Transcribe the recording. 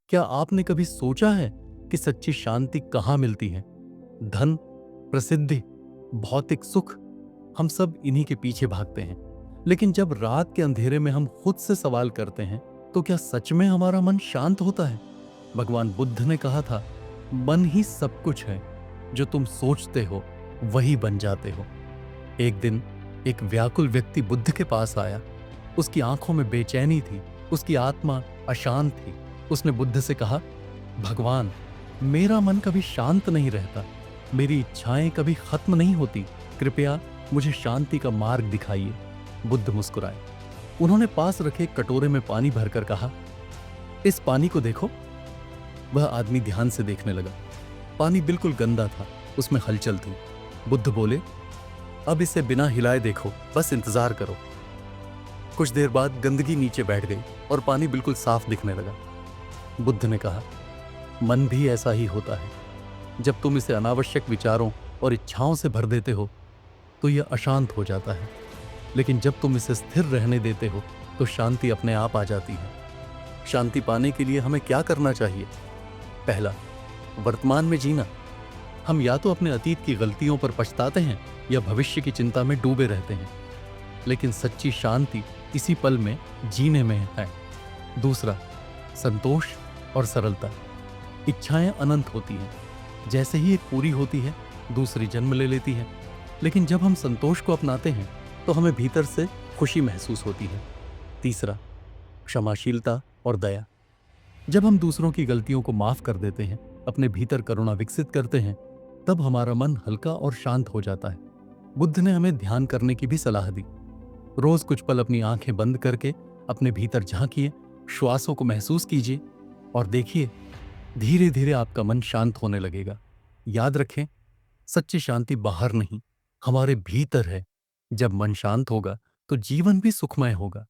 क्या आपने कभी सोचा है कि सच्ची शांति कहाँ मिलती है? धन, प्रसिद्धि, भौतिक सुख, हम सब इन्हीं के पीछे भागते हैं। लेकिन जब रात के अंधेरे में हम खुद से सवाल करते हैं, तो क्या सच में हमारा मन शांत होता है? भगवान बुद्ध ने कहा था, मन ही सब कुछ है, जो तुम सोचते हो वही बन जाते हो। एक दिन एक व्याकुल व्यक्ति बुद्ध के पास आया। उसकी आंखों में बेचैनी थी, उसकी आत्मा अशांत थी। उसने बुद्ध से कहा, भगवान, मेरा मन कभी शांत नहीं रहता, मेरी इच्छाएं कभी खत्म नहीं होती, कृपया मुझे शांति का मार्ग दिखाइए। बुद्ध मुस्कुराए। उन्होंने पास रखे एक कटोरे में पानी भरकर कहा, इस पानी को देखो। वह आदमी ध्यान से देखने लगा। पानी बिल्कुल गंदा था, उसमें हलचल थी। बुद्ध बोले, अब इसे बिना हिलाए देखो, बस इंतजार करो। कुछ देर बाद गंदगी नीचे बैठ गई और पानी बिल्कुल साफ दिखने लगा। बुद्ध ने कहा, मन भी ऐसा ही होता है। जब तुम इसे अनावश्यक विचारों और इच्छाओं से भर देते हो तो यह अशांत हो जाता है, लेकिन जब तुम इसे स्थिर रहने देते हो तो शांति अपने आप आ जाती है। शांति पाने के लिए हमें क्या करना चाहिए? पहला, वर्तमान में जीना। हम या तो अपने अतीत की गलतियों पर पछताते हैं या भविष्य की चिंता में डूबे रहते हैं, लेकिन सच्ची शांति इसी पल में जीने में है। दूसरा, संतोष और सरलता। इच्छाएं अनंत होती हैं, जैसे ही एक पूरी होती है दूसरी जन्म ले लेती है, लेकिन जब हम संतोष को अपनाते हैं तो हमें भीतर से खुशी महसूस होती है। तीसरा, क्षमाशीलता और दया। जब हम दूसरों की गलतियों को माफ कर देते हैं, अपने भीतर करुणा विकसित करते हैं, तब हमारा मन हल्का और शांत हो जाता है। बुद्ध ने हमें ध्यान करने की भी सलाह दी। रोज कुछ पल अपनी आंखें बंद करके अपने भीतर झांकिए, श्वासों को महसूस कीजिए और देखिए, धीरे धीरे आपका मन शांत होने लगेगा। याद रखें, सच्ची शांति बाहर नहीं, हमारे भीतर है। जब मन शांत होगा तो जीवन भी सुखमय होगा।